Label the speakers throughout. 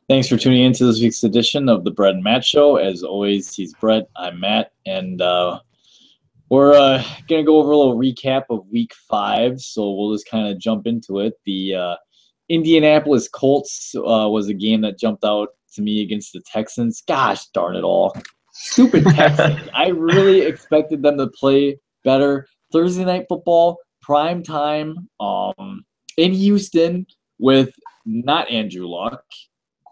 Speaker 1: Thanks for tuning in to this week's edition of the Brett and Matt Show. As always, he's Brett, I'm Matt, and we're going to go over a little recap of Week 5, so we'll just kind of jump into it. The Indianapolis Colts was a game that jumped out to me against the Texans. Gosh darn it all. Stupid Texans. I really expected them to play better. Thursday Night Football, prime time, in Houston with not Andrew Luck.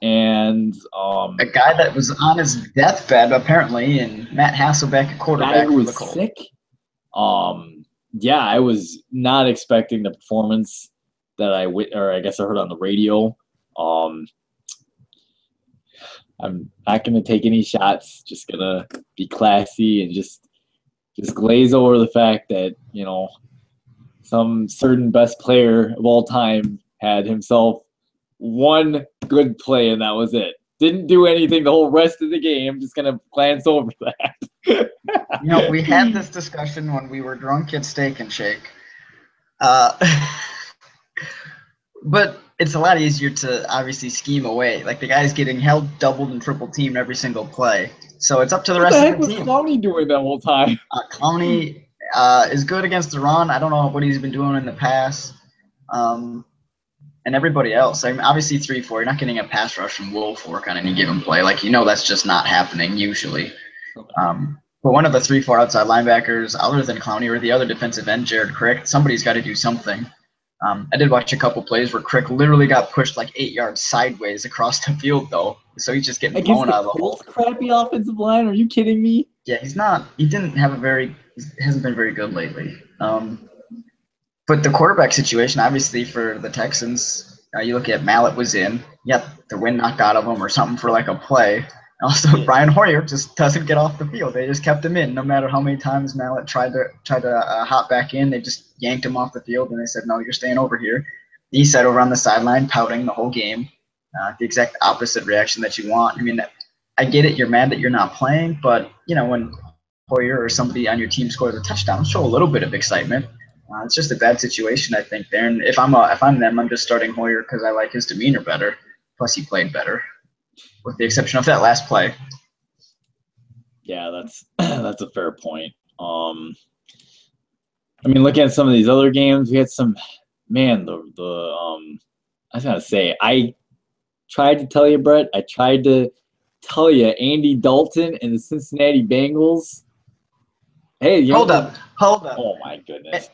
Speaker 1: And
Speaker 2: a guy that was on his deathbed apparently, and Matt Hasselbeck at quarterback
Speaker 1: who
Speaker 2: for the
Speaker 1: was
Speaker 2: Colts.
Speaker 1: sick. I was not expecting the performance that I guess I heard on the radio. I'm not gonna take any shots. Just gonna be classy and just glaze over the fact that some certain best player of all time had himself one good play, and that was it. Didn't do anything the whole rest of the game. Just going to glance over that.
Speaker 2: We had this discussion when we were drunk at Steak and Shake. But it's a lot easier to obviously scheme away. Like, the guy's getting held, doubled, and triple teamed every single play. So it's up to the rest of the team.
Speaker 1: What the heck was Clowney doing that whole time?
Speaker 2: Clowney is good against the run. I don't know what he's been doing in the past. And everybody else. I mean, obviously 3-4, you're not getting a pass rush from Wolfork on any given play. Like, that's just not happening usually. But one of the 3-4 outside linebackers, other than Clowney, or the other defensive end, Jared Crick, somebody's got to do something. I did watch a couple plays where Crick literally got pushed like 8 yards sideways across the field, though. So he's just getting blown out of the hole.
Speaker 1: Crappy offensive line? Are you kidding me?
Speaker 2: Yeah, he hasn't been very good lately. But the quarterback situation, obviously, for the Texans, you look at Mallett was in. Yep, the wind knocked out of him or something for like a play. Also, Brian Hoyer just doesn't get off the field. They just kept him in. No matter how many times Mallett tried to hop back in, they just yanked him off the field, and they said, no, you're staying over here. He sat over on the sideline pouting the whole game, the exact opposite reaction that you want. I mean, I get it. You're mad that you're not playing, but, when Hoyer or somebody on your team scores a touchdown, show a little bit of excitement. It's just a bad situation, I think, there. And if I'm them, I'm just starting Hoyer because I like his demeanor better. Plus, he played better, with the exception of that last play.
Speaker 1: Yeah, that's a fair point. Looking at some of these other games, we had some. Man, I was gonna say, I tried to tell you, Brett. I tried to tell you, Andy Dalton and the Cincinnati Bengals. Hey,
Speaker 2: hold up.
Speaker 1: Oh my goodness.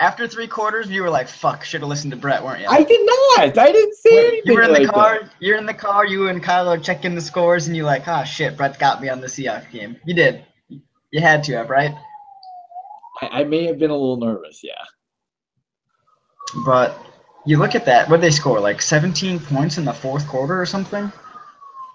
Speaker 2: After 3 quarters, you were like, fuck, should have listened to Brett, weren't you?
Speaker 1: I did not. I didn't say anything.
Speaker 2: You were in the car.
Speaker 1: That.
Speaker 2: You're in the car. You and Kyle are checking the scores, and you're like, shit, Brett got me on the Seahawks game. You did. You had to have, right?
Speaker 1: I may have been a little nervous, yeah.
Speaker 2: But you look at that. What did they score? Like 17 points in the fourth quarter or something?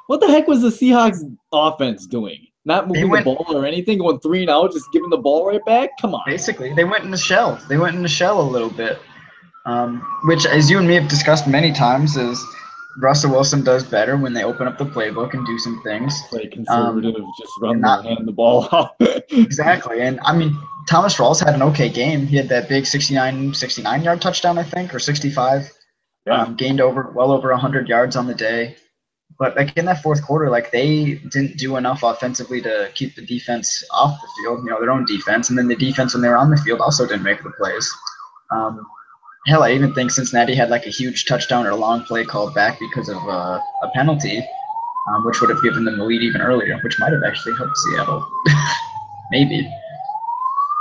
Speaker 1: What the heck was the Seahawks offense doing? Not moving the ball or anything, going 3-0, just giving the ball right back? Come on.
Speaker 2: Basically, they went in the shell. They went in the shell a little bit, which, as you and me have discussed many times, is Russell Wilson does better when they open up the playbook and do some things.
Speaker 1: Play conservative, just hand the ball off.
Speaker 2: Exactly. And, Thomas Rawls had an okay game. He had that big 69-yard touchdown, I think, or 65. Yeah. Gained well over 100 yards on the day. But in that fourth quarter, they didn't do enough offensively to keep the defense off the field, their own defense. And then the defense when they were on the field also didn't make the plays. Hell, I even think Cincinnati had a huge touchdown or a long play called back because of a penalty, which would have given them the lead even earlier, which might have actually helped Seattle. Maybe.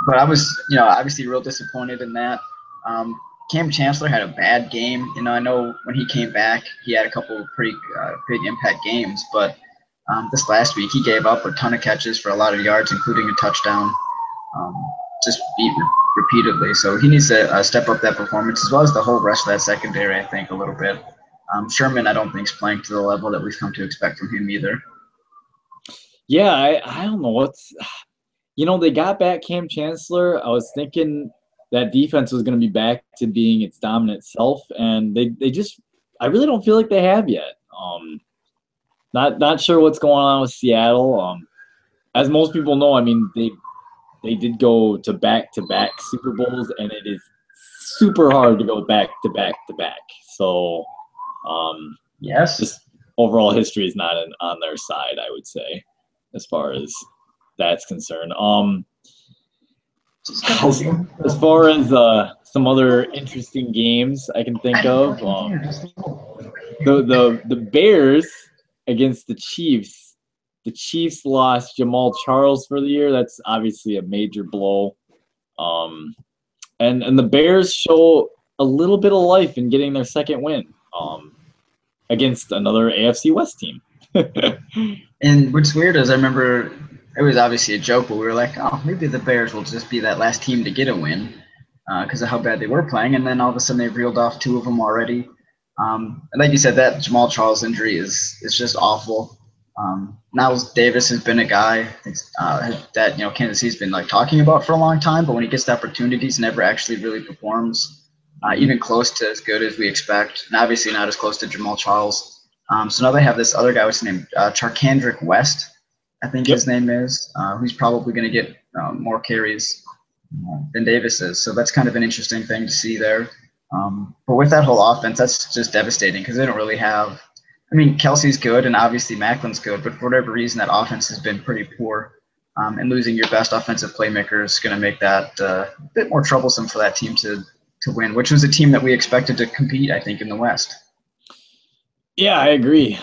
Speaker 2: But I was, obviously real disappointed in that. Cam Chancellor had a bad game. I know when he came back, he had a couple of pretty big impact games. But this last week, he gave up a ton of catches for a lot of yards, including a touchdown, just beat repeatedly. So he needs to step up that performance, as well as the whole rest of that secondary, I think, a little bit. Sherman, I don't think, is playing to the level that we've come to expect from him either.
Speaker 1: Yeah, I don't know what's – they got back Cam Chancellor. I was thinking – that defense was going to be back to being its dominant self, and they just – I really don't feel like they have yet. Not sure what's going on with Seattle. As most people know, they did go to back-to-back Super Bowls, and it is super hard to go back-to-back-to-back. So,
Speaker 2: yes,
Speaker 1: just overall history is not on their side, I would say, as far as that's concerned. As far as some other interesting games I can think of, the Bears against the Chiefs. The Chiefs lost Jamal Charles for the year. That's obviously a major blow. And the Bears show a little bit of life in getting their second win against another AFC West team.
Speaker 2: And what's weird is I remember it was obviously a joke, but we were like, oh, maybe the Bears will just be that last team to get a win because of how bad they were playing. And then all of a sudden they've reeled off 2 of them already. And like you said, that Jamal Charles injury is just awful. Niles Davis has been a guy that Kansas City's been like talking about for a long time, but when he gets the opportunities, never actually really performs even close to as good as we expect, and obviously not as close to Jamal Charles. So now they have this other guy, what's his name, Charkandrick West, I think his name is, who's probably going to get more carries than Davis is. So that's kind of an interesting thing to see there. But with that whole offense, that's just devastating because they don't really have. I mean, Kelsey's good and obviously Macklin's good, but for whatever reason, that offense has been pretty poor. And losing your best offensive playmaker is going to make that a bit more troublesome for that team to win, which was a team that we expected to compete, I think, in the West.
Speaker 1: Yeah, I agree.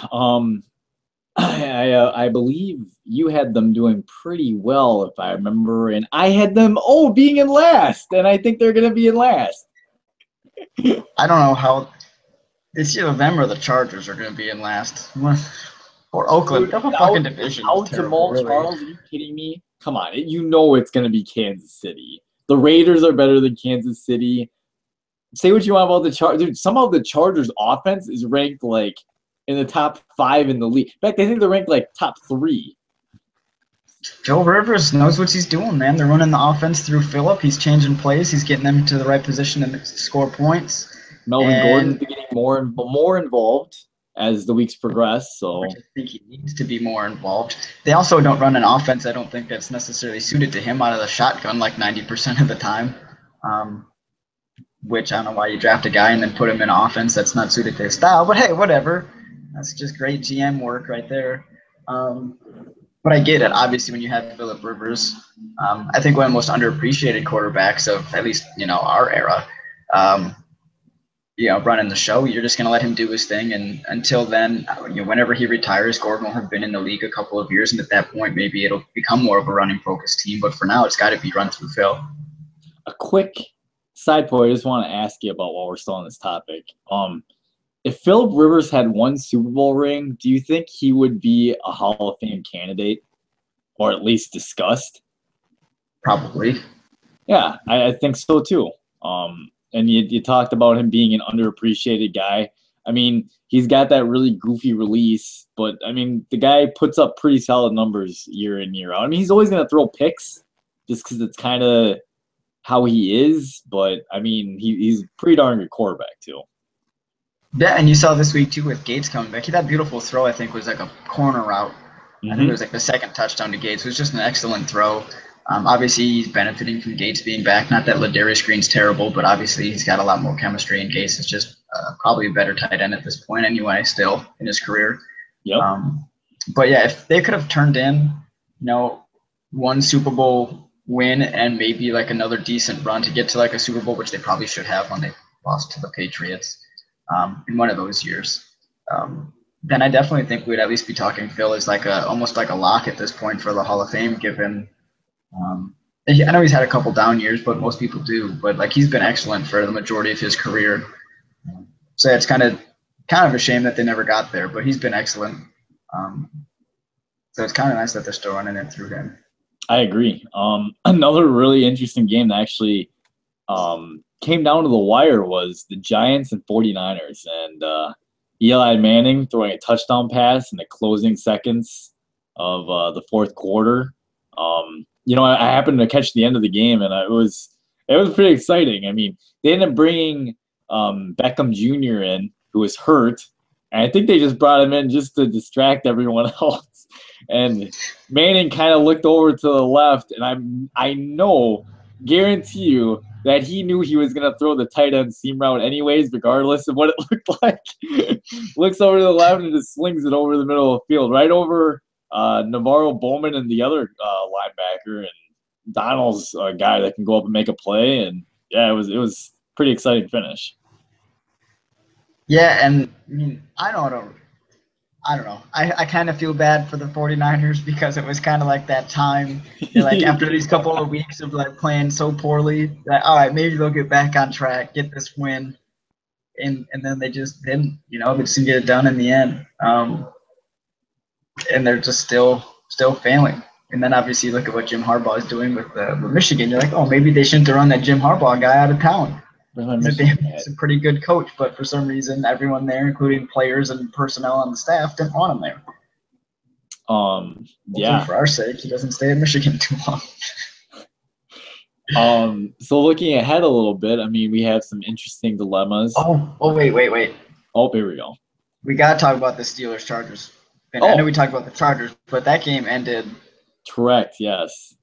Speaker 1: I believe you had them doing pretty well, if I remember, and I had them being in last, and I think they're going to be in last.
Speaker 2: I don't know how. It's either them or the Chargers are going to be in last. Or Oakland. That fucking division is terrible,
Speaker 1: Jamal Charles, are you kidding me? Come on. It's going to be Kansas City. The Raiders are better than Kansas City. Say what you want about the Chargers. Dude, somehow the Chargers offense is ranked like in the top 5 in the league. In fact, I think they're ranked like top 3.
Speaker 2: Joe Rivers knows what he's doing, man. They're running the offense through Phillip. He's changing plays. He's getting them to the right position to score points.
Speaker 1: Melvin Gordon's getting more involved as the weeks progress. So
Speaker 2: I think he needs to be more involved. They also don't run an offense, I don't think, that's necessarily suited to him out of the shotgun like 90% of the time. Which I don't know why you draft a guy and then put him in offense that's not suited to his style. But hey, whatever. That's just great GM work right there. But I get it. Obviously, when you have Phillip Rivers, I think one of the most underappreciated quarterbacks of at least our era. Running the show, you're just going to let him do his thing. And until then, whenever he retires, Gordon will have been in the league a couple of years. And at that point, maybe it'll become more of a running focused team. But for now, it's got to be run through Phil.
Speaker 1: A quick side point I just want to ask you about while we're still on this topic. If Phillip Rivers had 1 Super Bowl ring, do you think he would be a Hall of Fame candidate or at least discussed?
Speaker 2: Probably.
Speaker 1: Yeah, I think so too. And you talked about him being an underappreciated guy. I mean, he's got that really goofy release, but, I mean, the guy puts up pretty solid numbers year in, year out. I mean, he's always going to throw picks just because it's kind of how he is, but, I mean, he's a pretty darn good quarterback too.
Speaker 2: Yeah, and you saw this week, too, with Gates coming back. That beautiful throw, I think, was like a corner route. Mm-hmm. I think it was like the second touchdown to Gates. It was just an excellent throw. Obviously, he's benefiting from Gates being back. Not that Ladarius Green's terrible, but obviously he's got a lot more chemistry, and Gates is just probably a better tight end at this point anyway, still in his career.
Speaker 1: Yep.
Speaker 2: But, yeah, if they could have turned in, 1 Super Bowl win and maybe like another decent run to get to like a Super Bowl, which they probably should have when they lost to the Patriots in one of those years, then I definitely think we'd at least be talking Phil as like almost like a lock at this point for the Hall of Fame, given I know he's had a couple down years, but most people do. But like he's been excellent for the majority of his career. So it's kind of a shame that they never got there, but he's been excellent. So it's kind of nice that they're still running it through him.
Speaker 1: I agree. Another really interesting game that actually came down to the wire was the Giants and 49ers, and Eli Manning throwing a touchdown pass in the closing seconds of the fourth quarter. I happened to catch the end of the game, and it was pretty exciting. I mean, they ended up bringing Beckham Jr. in, who was hurt, and I think they just brought him in just to distract everyone else. And Manning kind of looked over to the left, and I guarantee you that he knew he was going to throw the tight end seam route anyways, regardless of what it looked like. Looks over to the left and just slings it over the middle of the field, right over Navarro Bowman and the other linebacker. And Donald's a guy that can go up and make a play. And, yeah, it was pretty exciting finish.
Speaker 2: Yeah, and I mean, I don't know. I kind of feel bad for the 49ers because it was kind of like that time, like after these couple of weeks of like playing so poorly, that all right, maybe they'll get back on track, get this win, and then they just didn't. They just didn't get it done in the end, and they're just still failing. And then obviously look at what Jim Harbaugh is doing with Michigan. You're like, oh, maybe they shouldn't have run that Jim Harbaugh guy out of town. He's a pretty good coach, but for some reason, everyone there, including players and personnel on the staff, didn't want him there.
Speaker 1: Yeah.
Speaker 2: For our sake, he doesn't stay in Michigan too
Speaker 1: long. So looking ahead a little bit, I mean, we have some interesting dilemmas.
Speaker 2: Wait.
Speaker 1: Oh, here we go.
Speaker 2: We got to talk about the Steelers-Chargers. I know we talked about the Chargers, but that game ended.
Speaker 1: Correct, yes.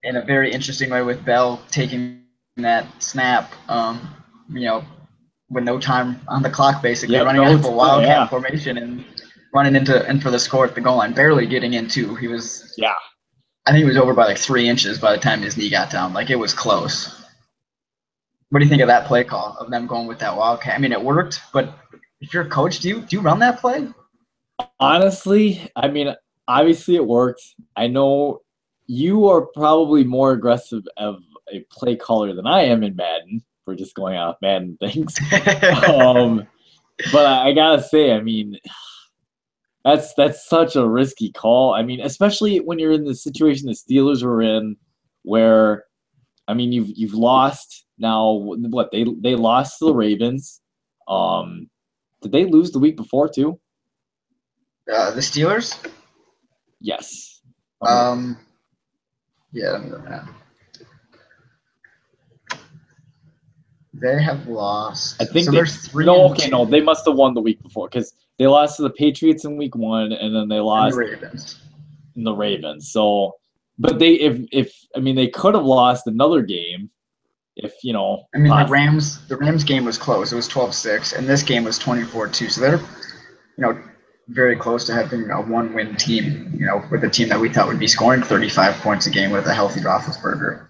Speaker 2: In a very interesting way with Bell taking that snap, with no time on the clock, basically running out of a wildcat formation and running in for the score at the goal line, barely getting in too. He was, I think he was over by like 3 inches by the time his knee got down. Like it was close. What do you think of that play call of them going with that wildcat? I mean, it worked, but if you're a coach, do you run that play?
Speaker 1: Honestly, I mean, obviously it worked. I know you are probably more aggressive of a play caller than I am in Madden. We're just going off Madden things. But I gotta say, I mean, that's such a risky call. I mean, especially when you're in the situation the Steelers were in, where, I mean, you've lost now. What they lost to the Ravens. Did they lose the week before too?
Speaker 2: The Steelers.
Speaker 1: Yes.
Speaker 2: Yeah. Let me look at that. They have lost.
Speaker 1: I think
Speaker 2: so there's 3.
Speaker 1: No, they must have won the week before because they lost to the Patriots in week 1, and then they lost in the Ravens. So, but they, if I mean, they could have lost another game, if I mean,
Speaker 2: the Rams game was close. It was 12-6, and this game was 24-2. So they're, very close to having a 1-win team. With a team that we thought would be scoring 35 points a game with a healthy Roethlisberger.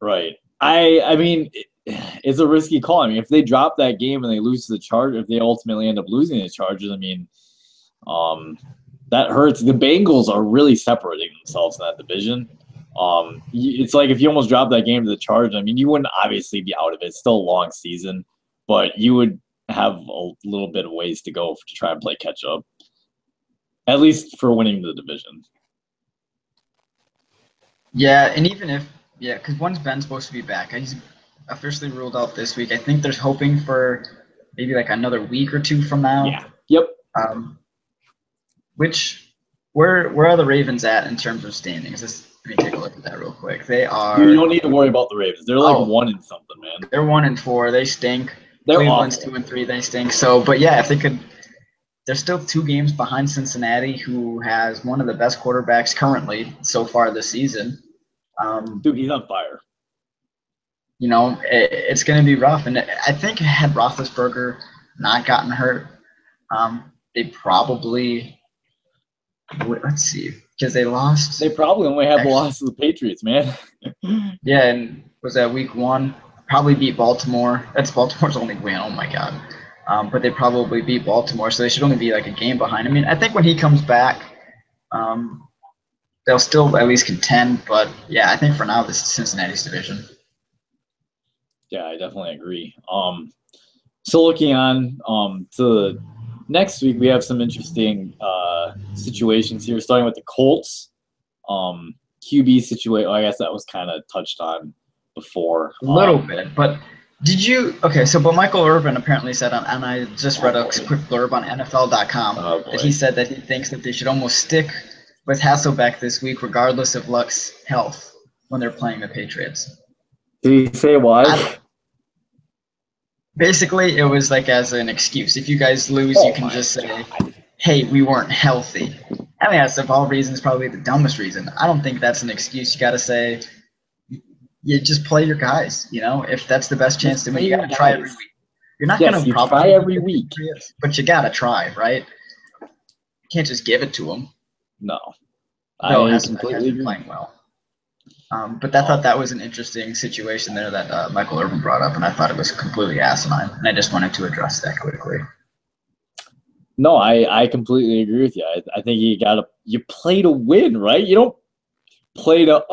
Speaker 1: Right. I mean, it's a risky call. I mean, if they drop that game and they lose to the Chargers, if they ultimately end up losing the Chargers, I mean, that hurts. The Bengals are really separating themselves in that division. It's like if you almost drop that game to the Chargers, I mean, you wouldn't obviously be out of it. It's still a long season, but you would have a little bit of ways to go to try and play catch up, at least for winning the division.
Speaker 2: Yeah, and even if because when's Ben supposed to be back? He's officially ruled out this week. I think there's hoping for maybe like another week or 2 from now.
Speaker 1: Yeah. Yep.
Speaker 2: Where are the Ravens at in terms of standings? Let me take a look at that real quick. They are.
Speaker 1: You don't need to worry about the Ravens. They're like 1 and something, man.
Speaker 2: They're 1-4. They stink.
Speaker 1: They're
Speaker 2: Cleveland's
Speaker 1: awful.
Speaker 2: 2-3. They stink. So, but yeah, if they could. They're still 2 games behind Cincinnati, who has one of the best quarterbacks currently so far this season.
Speaker 1: Dude, he's on fire.
Speaker 2: It's going to be rough. And I think had Roethlisberger not gotten hurt, they probably let's see, because they lost.
Speaker 1: They probably only have the loss of the Patriots, man.
Speaker 2: Yeah, and was that week 1? Probably beat Baltimore. That's Baltimore's only win. Oh, my God. But they probably beat Baltimore, so they should only be like a game behind. I mean, I think when he comes back, they'll still at least contend. But, yeah, I think for now this is Cincinnati's division.
Speaker 1: Yeah, I definitely agree. So looking on to next week, we have some interesting situations here, starting with the Colts QB situation. I guess that was kind of touched on before.
Speaker 2: A little bit, but did you – okay, so but Michael Irvin apparently said, and I just read a quick blurb on NFL.com, that he said that he thinks that they should almost stick with Hasselbeck this week regardless of Luck's health when they're playing the Patriots.
Speaker 1: Did he say why?
Speaker 2: Basically, it was like as an excuse. If you guys lose, you can just say, hey, we weren't healthy. I mean, that's of all reasons probably the dumbest reason. I don't think that's an excuse. You got to say, you just play your guys. If that's the best chance
Speaker 1: Just
Speaker 2: to win,
Speaker 1: play
Speaker 2: you
Speaker 1: your
Speaker 2: got to try every
Speaker 1: guys.
Speaker 2: week. You're not
Speaker 1: Yes,
Speaker 2: going to
Speaker 1: you
Speaker 2: probably
Speaker 1: try every
Speaker 2: get the
Speaker 1: week.
Speaker 2: Patriots, but you got to try, right? You can't just give it to them.
Speaker 1: No,
Speaker 2: Bill
Speaker 1: I
Speaker 2: has
Speaker 1: completely
Speaker 2: been
Speaker 1: agree.
Speaker 2: playing well. But I thought that was an interesting situation there that Michael Irvin brought up, and I thought it was completely asinine, and I just wanted to address that quickly.
Speaker 1: No, I completely agree with you. I think you play to win, right? You don't play to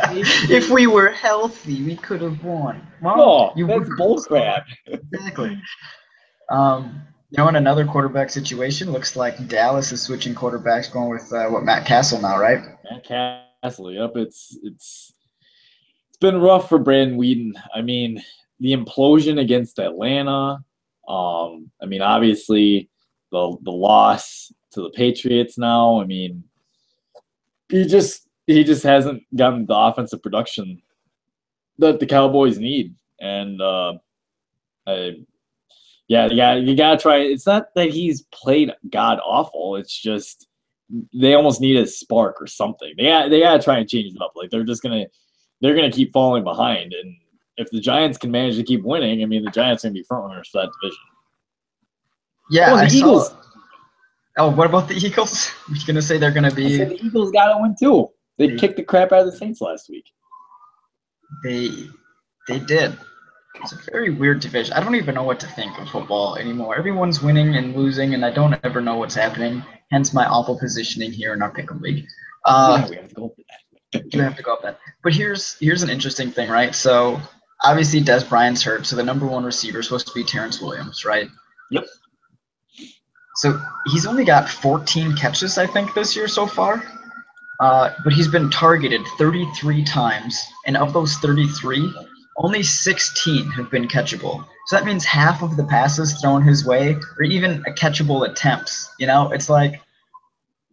Speaker 1: maybe
Speaker 2: If we were healthy, we could have won. Well,
Speaker 1: no,
Speaker 2: you
Speaker 1: that's
Speaker 2: were.
Speaker 1: bullcrap.
Speaker 2: Exactly. In another quarterback situation, looks like Dallas is switching quarterbacks, going with Matt Castle now, right?
Speaker 1: Matt Castle, yep. It's been rough for Brandon Whedon. I mean, the implosion against Atlanta. Obviously the loss to the Patriots now. I mean, he just hasn't gotten the offensive production that the Cowboys need. And you gotta try. It's not that he's played god awful. It's just they almost need a spark or something. They gotta try and change it up. Like they're gonna keep falling behind. And if the Giants can manage to keep winning, I mean the Giants are gonna be front runners for that division.
Speaker 2: Yeah,
Speaker 1: The Eagles.
Speaker 2: Oh, what about the Eagles? You're gonna say they're gonna
Speaker 1: I
Speaker 2: be?
Speaker 1: said the Eagles gotta win too. They kicked the crap out of the Saints last week.
Speaker 2: They did. It's a very weird division. I don't even know what to think of football anymore. Everyone's winning and losing, and I don't ever know what's happening. Hence my awful positioning here in our pick'em league.
Speaker 1: We have to go for that.
Speaker 2: You have to go up that. But here's an interesting thing, right? So obviously Des Bryant's hurt, so the number one receiver is supposed to be Terrence Williams, right?
Speaker 1: Yep.
Speaker 2: So he's only got 14 catches, I think, this year so far. But he's been targeted 33 times, and of those 33, only 16 have been catchable. So that means half of the passes thrown his way are even catchable attempts. It's like,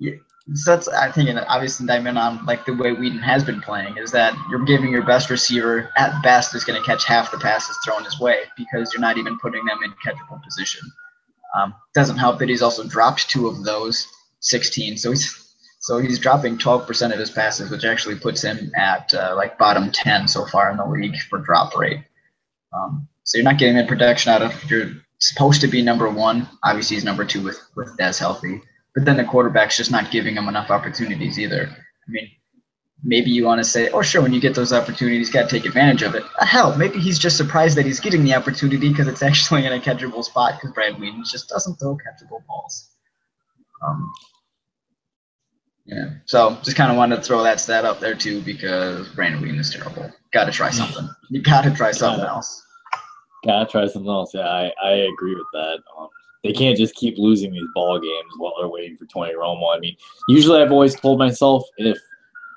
Speaker 2: so that's, I think, an obvious indictment on like the way Whedon has been playing, is that you're giving your best receiver at best is going to catch half the passes thrown his way because you're not even putting them in catchable position. Doesn't help that he's also dropped 2 of those 16, so he's dropping 12% of his passes, which actually puts him at like bottom 10 so far in the league for drop rate. So you're not getting the protection out of. You're supposed to be number 1. Obviously, he's number 2 with Dez healthy, but then the quarterback's just not giving him enough opportunities either. I mean, maybe you want to say, oh, sure, when you get those opportunities, you got to take advantage of it. Hell, maybe he's just surprised that he's getting the opportunity because it's actually in a catchable spot because Brad Whedon just doesn't throw catchable balls. Yeah, so just kind of wanted to throw that stat up there too because Brandon Whedon is terrible. Got to try something. You got to try something else.
Speaker 1: Gotta try something else. Yeah, I agree with that. They can't just keep losing these ball games while they're waiting for Tony Romo. I mean, usually I've always told myself if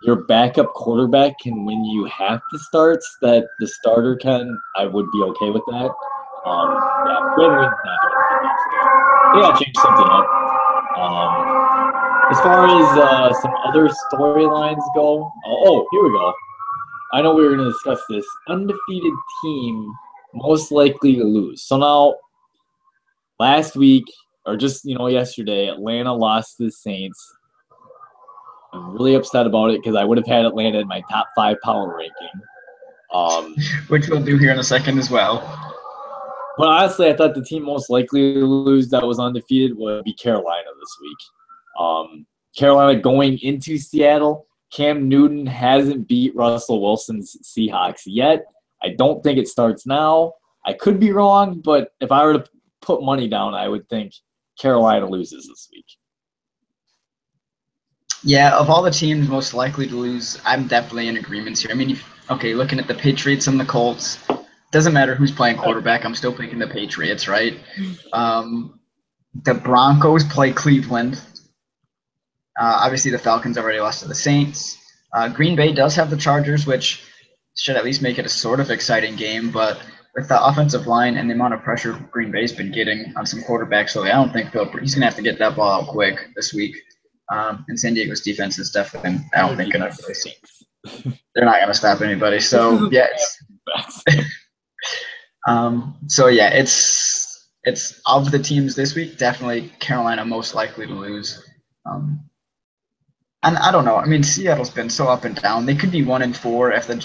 Speaker 1: your backup quarterback can win you half the starts that the starter can, I would be okay with that. Brandon Whedon's not doing anything. So they gotta change something up. As far as some other storylines go, here we go. I know we were going to discuss this. Undefeated team most likely to lose. So now, last week, or just yesterday, Atlanta lost to the Saints. I'm really upset about it because I would have had Atlanta in my top 5 power ranking.
Speaker 2: Which we'll do here in a second as well.
Speaker 1: But honestly, I thought the team most likely to lose that was undefeated would be Carolina this week. Carolina going into Seattle. Cam Newton hasn't beat Russell Wilson's Seahawks yet. I don't think it starts now. I could be wrong, but if I were to put money down, I would think Carolina loses this week.
Speaker 2: Yeah, of all the teams most likely to lose, I'm definitely in agreement here. I mean, looking at the Patriots and the Colts, doesn't matter who's playing quarterback. I'm still picking the Patriots, right? The Broncos play Cleveland. Obviously, the Falcons already lost to the Saints. Green Bay does have the Chargers, which should at least make it a sort of exciting game. But with the offensive line and the amount of pressure Green Bay's been getting on some quarterbacks, so I don't think he's going to have to get that ball out quick this week. And San Diego's defense is definitely, I don't think, going to really see. They're not going to stop anybody. So, yeah. It's of the teams this week, definitely Carolina most likely to lose. And I don't know. I mean, Seattle's been so up and down. They could be 1-4 if the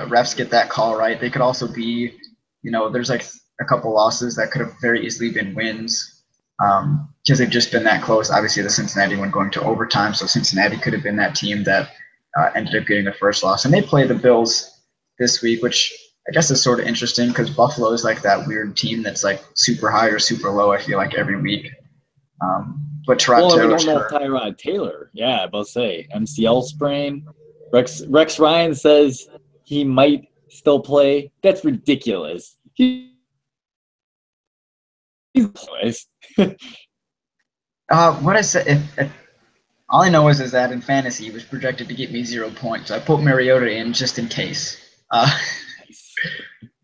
Speaker 2: refs get that call right. They could also be, there's like a couple losses that could have very easily been wins because they've just been that close. Obviously, the Cincinnati one going to overtime, so Cincinnati could have been that team that ended up getting the first loss. And they play the Bills this week, which I guess is sort of interesting because Buffalo is like that weird team that's like super high or super low, I feel like, every week. But Toronto.
Speaker 1: Well, and we don't know if Tyrod Taylor. Yeah, I'll say MCL sprain. Rex Ryan says he might still play. That's ridiculous. He's plays.
Speaker 2: What I said, if all I know is that in fantasy he was projected to get me 0 points. So I put Mariota in just in case.
Speaker 1: Nice.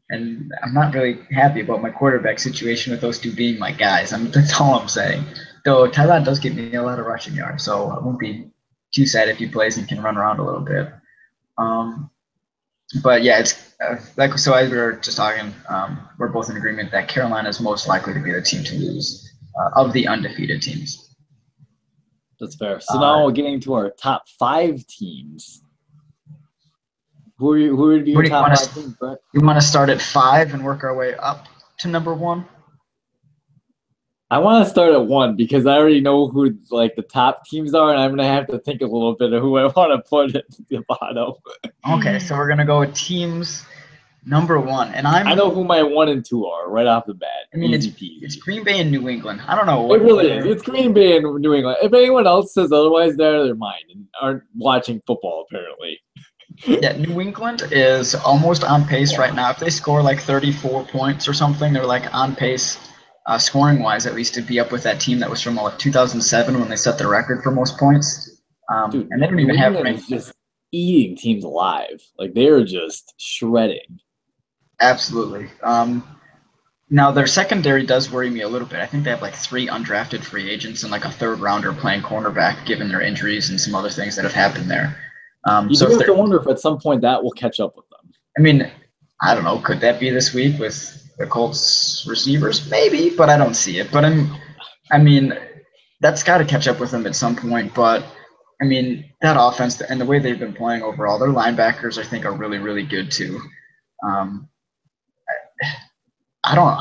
Speaker 2: And I'm not really happy about my quarterback situation with those two being my guys. That's all I'm saying. Though Tyrod does give me a lot of rushing yards, so I won't be too sad if he plays and can run around a little bit. But yeah, it's like so. As we were just talking, we're both in agreement that Carolina is most likely to be the team to lose of the undefeated teams.
Speaker 1: That's fair. So now we're getting to our top 5 teams. Who would be your top 5 teams, Brett?
Speaker 2: You want to start at 5 and work our way up to number 1?
Speaker 1: I want to start at 1 because I already know who like the top teams are, and I'm gonna have to think a little bit of who I want to put at the bottom.
Speaker 2: Okay, so we're gonna go with teams number 1, and I
Speaker 1: know who my 1 and 2 are right off the bat.
Speaker 2: I mean, it's Green Bay and New England. I don't know.
Speaker 1: It really is. It's Green Bay and New England. If anyone else says otherwise, they're out of their mind and aren't watching football apparently.
Speaker 2: Yeah, New England is almost on pace right now. If they score like 34 points or something, they're like on pace. Scoring-wise, at least, to be up with that team that was from 2007 when they set the record for most points.
Speaker 1: Dude,
Speaker 2: and they don't even have
Speaker 1: is just eating teams alive. Like they are just shredding.
Speaker 2: Absolutely. Now their secondary does worry me a little bit. I think they have like 3 undrafted free agents and like a 3rd rounder playing cornerback, given their injuries and some other things that have happened there.
Speaker 1: You do have to wonder if at some point that will catch up with them.
Speaker 2: I mean, I don't know. Could that be this week with the Colts receivers? Maybe, but I don't see it. But I mean, that's got to catch up with them at some point. But I mean, that offense and the way they've been playing overall, their linebackers I think are really, really good too. I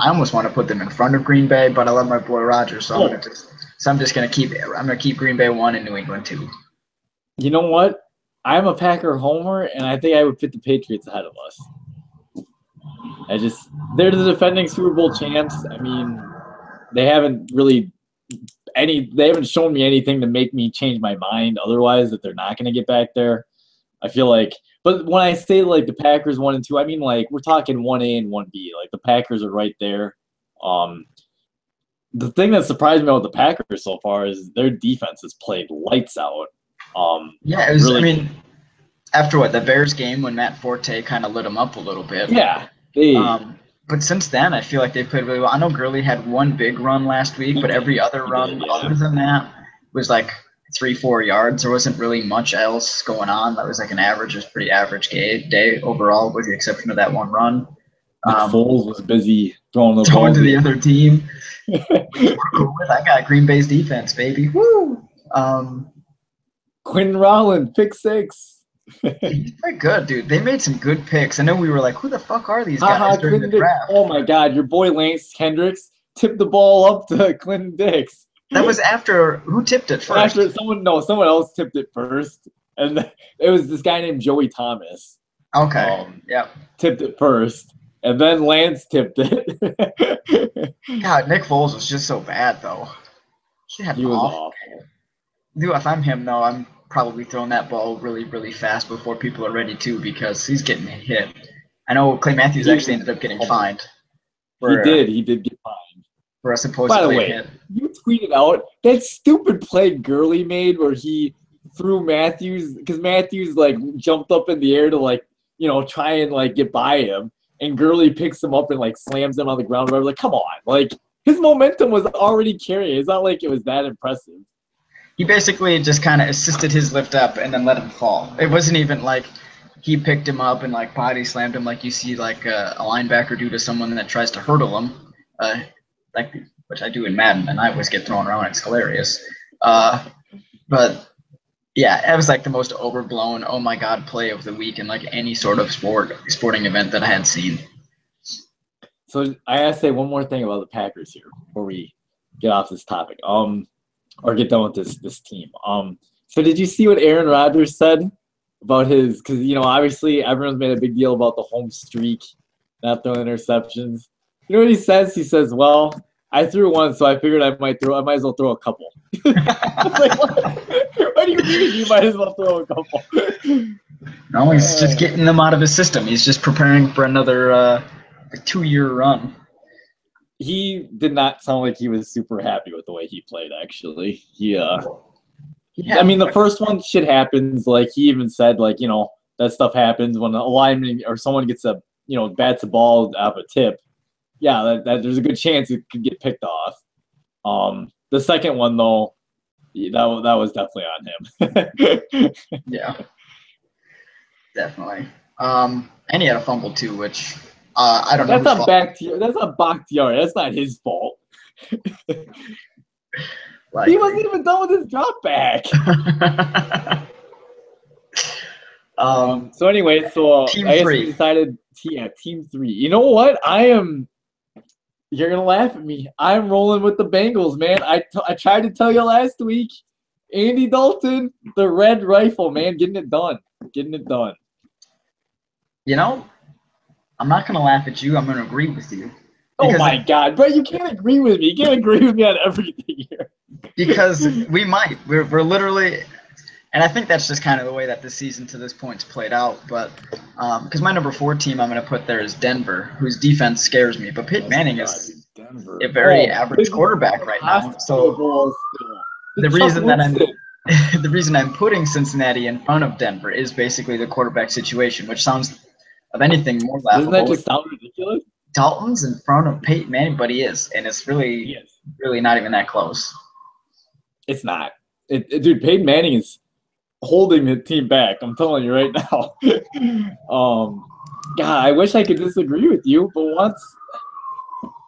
Speaker 2: almost want to put them in front of Green Bay, but I love my boy Rodgers, so I'm just gonna keep Green Bay 1 and New England 2.
Speaker 1: You know what? I'm a Packer homer, and I think I would put the Patriots ahead of us. They're the defending Super Bowl champs. I mean, they haven't shown me anything to make me change my mind otherwise that they're not going to get back there. I feel like, but when I say like the Packers 1 and 2, I mean like we're talking 1A and 1B. Like the Packers are right there. The thing that surprised me about the Packers so far is their defense has played lights out.
Speaker 2: Yeah, it was. Really, I mean, after the Bears game when Matt Forte kind of lit them up a little bit.
Speaker 1: Yeah.
Speaker 2: But since then, I feel like they played really well. I know Gurley had 1 big run last week, but every other run other than that was like 3-4 yards. There wasn't really much else going on. That was like pretty average day overall, with the exception of that 1 run.
Speaker 1: Foles was busy throwing the ball
Speaker 2: to the other team. I got Green Bay's defense, baby. Woo!
Speaker 1: Quentin Rollins, pick 6.
Speaker 2: He's pretty good, dude. They made some good picks. I know we were like, who the fuck are these guys during the draft?
Speaker 1: Oh, my God. Your boy Lance Kendricks tipped the ball up to Clinton Dix.
Speaker 2: That was after – who tipped it first?
Speaker 1: Someone else tipped it first. And it was this guy named Joey Thomas.
Speaker 2: Okay,
Speaker 1: Tipped it first. And then Lance tipped it.
Speaker 2: God, Nick Foles was just so bad, though.
Speaker 1: He was awful.
Speaker 2: Dude, if I'm him, though, I'm probably throwing that ball really, really fast before people are ready to, because he's getting hit. I know Clay Matthews actually ended up getting fined.
Speaker 1: He did get fined.
Speaker 2: For a supposed
Speaker 1: By the way,
Speaker 2: hit.
Speaker 1: You tweeted out that stupid play Gurley made where he threw Matthews, because Matthews like jumped up in the air to try and get by him, and Gurley picks him up and slams him on the ground. Like, come on, his momentum was already carrying. It's not like it was that impressive.
Speaker 2: He basically just kind of assisted his lift up and then let him fall. It wasn't even like he picked him up and body slammed him like you see a linebacker do to someone that tries to hurdle him, which I do in Madden, and I always get thrown around. It's hilarious. But Yeah, it was like the most overblown, oh my god, play of the week in like any sort of sporting event that I had seen.
Speaker 1: So I gotta say one more thing about the Packers here before we get off this topic. Or get done with this team. So did you see what Aaron Rodgers said about his? Because obviously everyone's made a big deal about the home streak, not throwing interceptions. You know what he says? He says, "Well, I threw one, so I figured I might as well throw a couple." I was like, what do you mean you might as well throw a couple?
Speaker 2: No, he's just getting them out of his system. He's just preparing for another 2-year run.
Speaker 1: He did not sound like he was super happy with the way he played, actually. Yeah. I mean, the first one, shit happens. Like, he even said, like, that stuff happens when a lineman or someone gets bats a ball out of a tip. Yeah, that there's a good chance it could get picked off. The second one, though, that was definitely on him.
Speaker 2: Yeah. Definitely. And he had a fumble, too, which I don't know.
Speaker 1: That's not Bakhtiari. That's not Bakhtiari. That's not his fault. He wasn't even done with his drop back. So anyway, I guess we decided, team 3. You know what? You're gonna laugh at me. I'm rolling with the Bengals, man. I tried to tell you last week. Andy Dalton, the red rifle, man, getting it done.
Speaker 2: I'm not going to laugh at you. I'm going to agree with you.
Speaker 1: Oh, my God. Bro, you can't agree with me. You can't agree with me on everything here.
Speaker 2: Because we might. We're literally – and I think that's just kind of the way that the season to this point's played out. But because my number 4 team I'm going to put there is Denver, whose defense scares me. But Peyton Manning is a very average quarterback right now. So the reason I'm putting Cincinnati in front of Denver is basically the quarterback situation, which sounds – of anything more laughable.
Speaker 1: Doesn't that just sound ridiculous?
Speaker 2: Dalton's in front of Peyton Manning, but he is, and it's really not even that close.
Speaker 1: It's not. Dude, Peyton Manning is holding the team back. I'm telling you right now. God, I wish I could disagree with you, but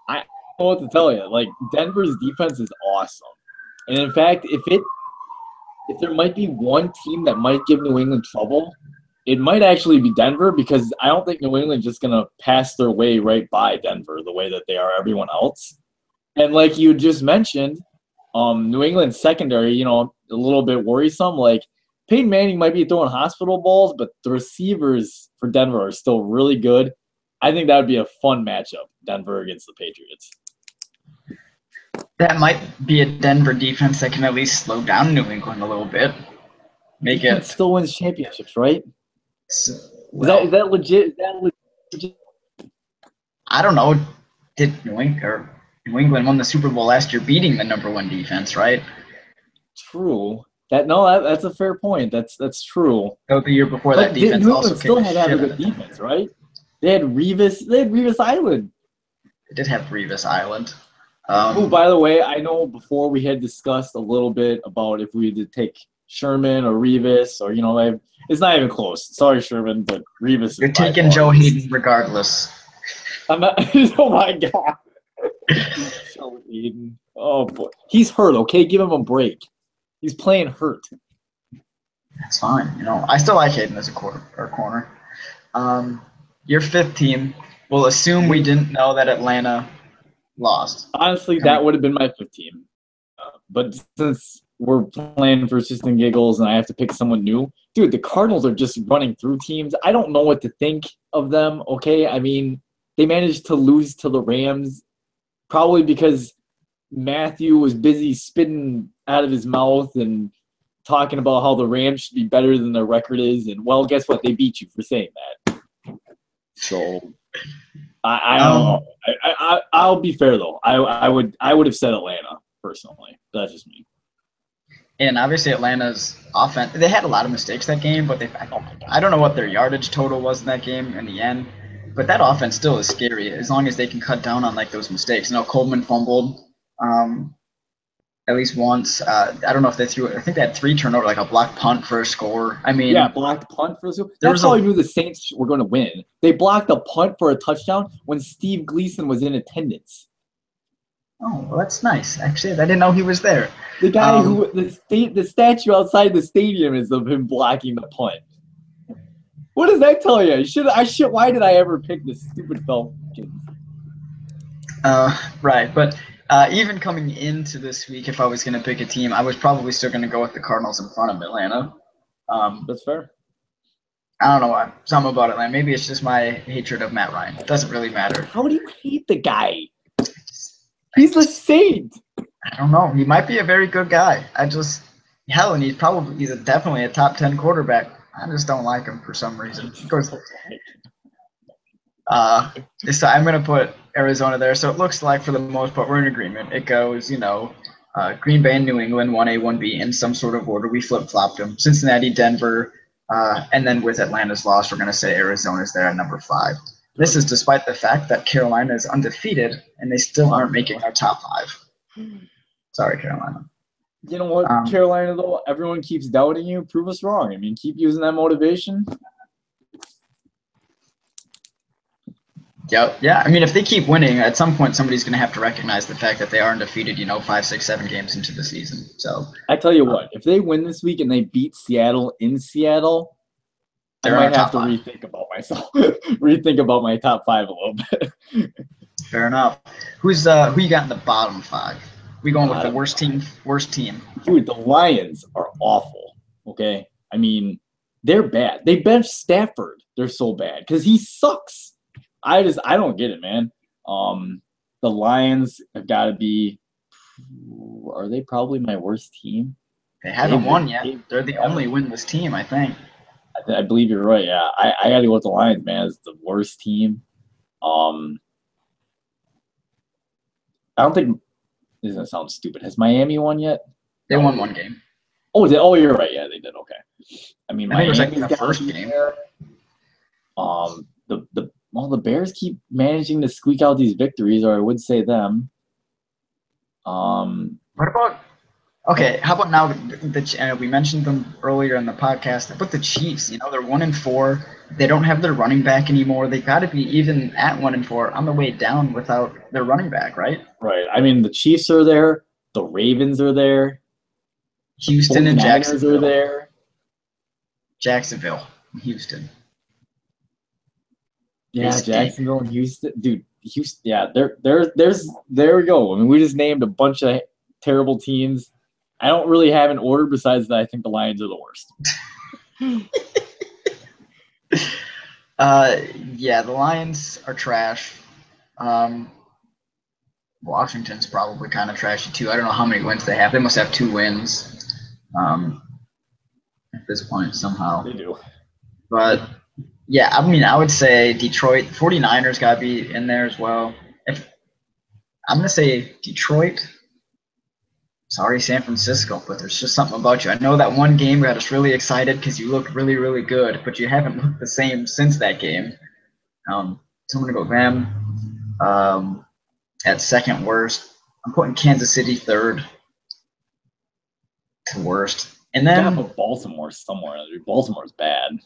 Speaker 1: I don't know what to tell you. Like, Denver's defense is awesome, and in fact, if there might be one team that might give New England trouble, it might actually be Denver, because I don't think New England's just going to pass their way right by Denver the way that they are everyone else. And like you just mentioned, New England's secondary, a little bit worrisome. Like, Peyton Manning might be throwing hospital balls, but the receivers for Denver are still really good. I think that would be a fun matchup, Denver against the Patriots.
Speaker 2: That might be a Denver defense that can at least slow down New England a little bit.
Speaker 1: It still wins championships, right?
Speaker 2: So,
Speaker 1: is that legit?
Speaker 2: I don't know. Did New England won the Super Bowl last year, beating the number 1 defense, right?
Speaker 1: True. That's a fair point. That's true.
Speaker 2: So the year before that defense
Speaker 1: New
Speaker 2: also
Speaker 1: England still had to have a good defense, right? They had Revis Island.
Speaker 2: They did have Revis Island.
Speaker 1: Oh, by the way, I know before we had discussed a little bit about if we did take Sherman or Revis, or it's not even close. Sorry, Sherman, but Revis.
Speaker 2: You're taking Joe Hayden regardless.
Speaker 1: I'm not. Oh my God. Joe Hayden. Oh boy, he's hurt. Okay, give him a break. He's playing hurt.
Speaker 2: That's fine. I still like Hayden as a corner. Your 5th team. We'll assume we didn't know that Atlanta lost.
Speaker 1: Honestly, that would have been my 5th team. But since we're playing for shits and giggles and I have to pick someone new, dude, the Cardinals are just running through teams. I don't know what to think of them, okay? I mean, they managed to lose to the Rams probably because Matthew was busy spitting out of his mouth and talking about how the Rams should be better than their record is. And, well, guess what? They beat you for saying that. So I don't know. I'll be fair, though. I would have said Atlanta, personally. That's just me.
Speaker 2: And obviously Atlanta's offense, they had a lot of mistakes that game, but I don't know what their yardage total was in that game in the end. But that offense still is scary as long as they can cut down on those mistakes. Coleman fumbled at least once. I don't know if they threw it. I think they had 3 turnovers, like a blocked punt for a score. I mean,
Speaker 1: yeah, blocked punt for a score. That's how I knew the Saints were going to win. They blocked a punt for a touchdown when Steve Gleason was in attendance.
Speaker 2: Oh, well, that's nice. Actually, I didn't know he was there.
Speaker 1: The guy who the statue outside the stadium is of him blocking the punt. What does that tell you? Why did I ever pick this stupid Falcons?
Speaker 2: Right, but even coming into this week, if I was going to pick a team, I was probably still going to go with the Cardinals in front of Atlanta.
Speaker 1: That's fair.
Speaker 2: I don't know why. Something about Atlanta. Maybe it's just my hatred of Matt Ryan. It doesn't really matter.
Speaker 1: How do you hate the guy? He's the saint.
Speaker 2: I don't know. He might be a very good guy. And he's definitely a top 10 quarterback. I just don't like him for some reason. Of course. So I'm going to put Arizona there. So it looks like for the most part we're in agreement. It goes, Green Bay and New England, 1A, 1B in some sort of order. We flip-flopped them. Cincinnati, Denver, and then with Atlanta's loss, we're going to say Arizona's there at number 5. This is despite the fact that Carolina is undefeated and they still aren't making our top 5. Sorry, Carolina.
Speaker 1: You know what, Carolina, though? Everyone keeps doubting you. Prove us wrong. I mean, keep using that motivation.
Speaker 2: Yeah. I mean, if they keep winning, at some point somebody's going to have to recognize the fact that they are undefeated, 5, 6, 7 games into the season. So
Speaker 1: I tell you what, if they win this week and they beat Seattle in Seattle, I might have to rethink about my top 5 a little bit.
Speaker 2: Fair enough. Who you got in the bottom 5? We going with the worst team?
Speaker 1: Dude, the Lions are awful. Okay, I mean, they're bad. They benched Stafford. They're so bad because he sucks. I don't get it, man. The Lions have got to be. Are they probably my worst team?
Speaker 2: They haven't won yet. They're the only winless team, I think.
Speaker 1: I believe you're right. Yeah, I got to go with the Lions, man. It's the worst team. I don't think. This is gonna sound stupid. Has Miami won yet?
Speaker 2: They won 1 game.
Speaker 1: Oh, you're right. Yeah, they did. Okay. I mean, Miami's
Speaker 2: got the first game.
Speaker 1: The Bears keep managing to squeak out these victories, or I would say them.
Speaker 2: What about? Okay, how about now? We mentioned them earlier in the podcast. How about the Chiefs? They're 1-4. They don't have their running back anymore. They got to be even at 1-4 on the way down without their running back, right?
Speaker 1: Right. I mean, the Chiefs are there. The Ravens are there.
Speaker 2: Houston and Jacksonville
Speaker 1: are there.
Speaker 2: Jacksonville, Houston.
Speaker 1: Yeah, Jacksonville and Houston, dude. Houston, yeah, there we go. I mean, we just named a bunch of terrible teams. I don't really have an order besides that. I think the Lions are the worst.
Speaker 2: Yeah, the Lions are trash. Washington's probably kind of trashy too. I don't know how many wins they have. They must have 2 wins at this point somehow.
Speaker 1: They do.
Speaker 2: But yeah, I mean, I would say Detroit, 49ers got to be in there as well. I'm going to say Detroit. Sorry, San Francisco, but there's just something about you. I know that one game got us really excited because you looked really, really good, but you haven't looked the same since that game. So I'm going to go them at second worst. I'm putting Kansas City third to worst. And then
Speaker 1: you gotta put Baltimore somewhere. Baltimore's bad.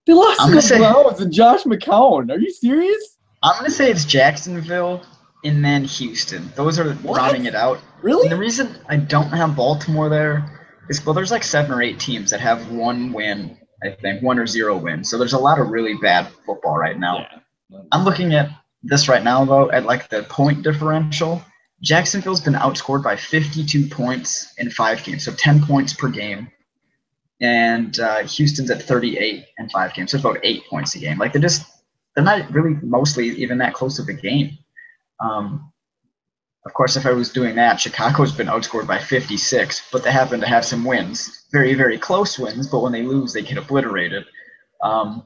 Speaker 1: They lost to the Browns and Josh McCown. Are you serious?
Speaker 2: I'm going to say it's Jacksonville and then Houston. Those are rounding it out.
Speaker 1: Really?
Speaker 2: And the reason I don't have Baltimore there is, there's like 7 or 8 teams that have 1 win, I think, 1 or 0 wins. So there's a lot of really bad football right now. Yeah. I'm looking at this right now, though, at like the point differential. Jacksonville's been outscored by 52 points in 5 games, so 10 points per game. And Houston's at 38 in 5 games, so it's about 8 points a game. Like they're not really mostly even that close of a game. Of course, if I was doing that, Chicago's been outscored by 56, but they happen to have some wins, very, very close wins. But when they lose, they get obliterated. And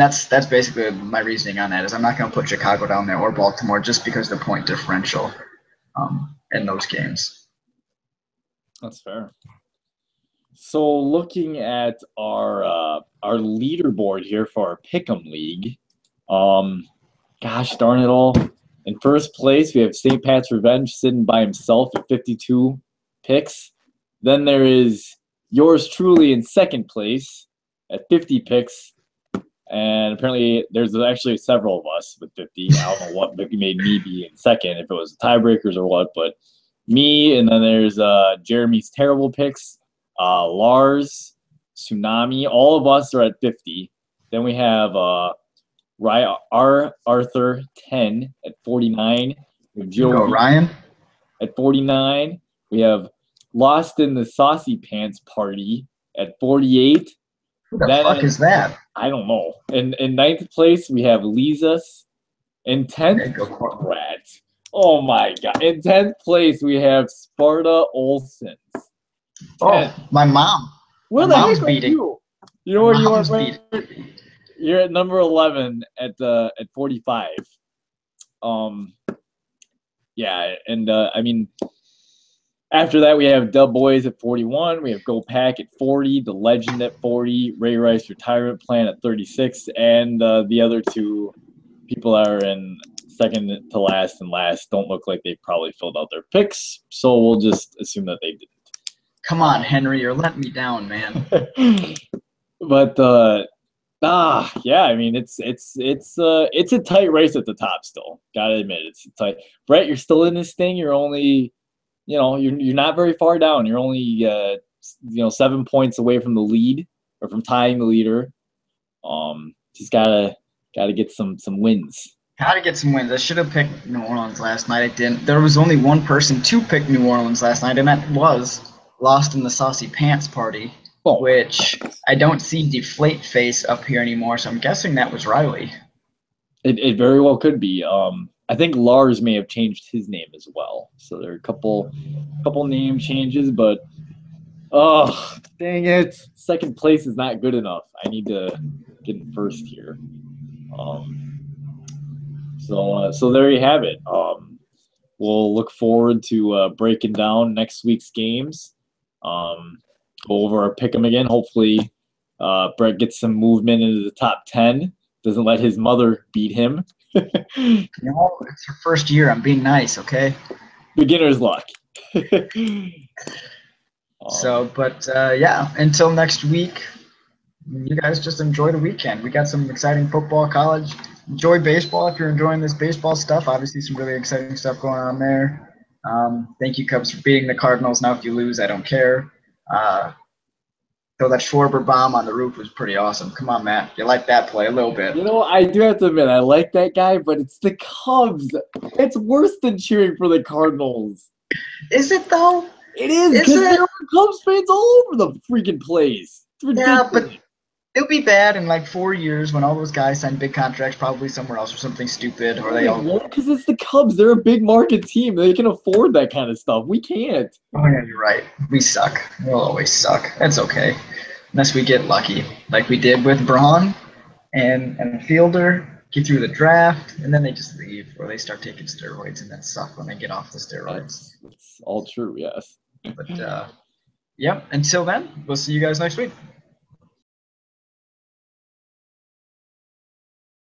Speaker 2: that's basically my reasoning on that. Is I'm not going to put Chicago down there or Baltimore just because of the point differential in those games.
Speaker 1: That's fair. So looking at our leaderboard here for our Pick'em League, gosh darn it all. In first place, we have St. Pat's Revenge sitting by himself at 52 picks. Then there is yours truly in second place at 50 picks. And apparently, there's actually several of us with 50. I don't know what made me be in second, if it was tiebreakers or what, but me, and then there's Jeremy's terrible picks, Lars, Tsunami. All of us are at 50. Then we have Arthur 10 at 49. We have
Speaker 2: You go,
Speaker 1: Joe
Speaker 2: Ryan.
Speaker 1: At 49. We have Lost in the Saucy Pants Party at 48.
Speaker 2: Who the fuck is that?
Speaker 1: I don't know. In ninth place, we have Lisa's. In 10th, Brad. Oh my god. In 10th place, we have Sparta Olson's.
Speaker 2: Oh, my mom.
Speaker 1: Where the heck are you? You know where you are?
Speaker 2: Beating.
Speaker 1: You're at number 11 at 45. Yeah, and I mean, after that, we have Dub Boys at 41. We have Go Pack at 40. The Legend at 40. Ray Rice Retirement Plan at 36. And the other two people that are in second to last and last don't look like they probably filled out their picks. So we'll just assume that they didn't.
Speaker 2: Come on, Henry. You're letting me down, man.
Speaker 1: But yeah, I mean it's a tight race at the top still. Gotta admit, it's tight. Brett, you're still in this thing. You're only, you're not very far down. You're only 7 points away from the lead or from tying the leader. Just gotta get some wins.
Speaker 2: Gotta get some wins. I should have picked New Orleans last night. I didn't. There was only one person to pick New Orleans last night, and that was Lost in the Saucy Pants Party. Which I don't see Deflate Face up here anymore, so I'm guessing that was Riley.
Speaker 1: It very well could be. I think Lars may have changed his name as well. So there are a couple name changes, but dang it. Second place is not good enough. I need to get in first here. So there you have it. We'll look forward to breaking down next week's games. Go over our pick'em again. Hopefully, Brett gets some movement into the top 10. Doesn't let his mother beat him.
Speaker 2: No, it's her first year. I'm being nice, okay?
Speaker 1: Beginner's luck.
Speaker 2: Yeah, until next week, you guys just enjoy the weekend. We got some exciting football, college. Enjoy baseball if you're enjoying this baseball stuff. Obviously, some really exciting stuff going on there. Thank you, Cubs, for beating the Cardinals. Now, if you lose, I don't care. So that Schwarber bomb on the roof was pretty awesome. Come on, Matt. You like that play a little bit.
Speaker 1: I do have to admit, I like that guy, but it's the Cubs. It's worse than cheering for the Cardinals.
Speaker 2: Is it, though?
Speaker 1: It is, because there are Cubs fans all over the freaking place. It's ridiculous.
Speaker 2: Yeah, but it'll be bad in like 4 years when all those guys sign big contracts, probably somewhere else or something stupid. Or they all
Speaker 1: because it's the Cubs. They're a big market team. They can afford that kind of stuff. We can't.
Speaker 2: Oh yeah, you're right. We suck. We'll always suck. That's okay, unless we get lucky, like we did with Braun and Fielder. Get through the draft, and then they just leave, or they start taking steroids, and that suck when they get off the steroids.
Speaker 1: It's all true. Yes.
Speaker 2: But yep. Until then, we'll see you guys next week.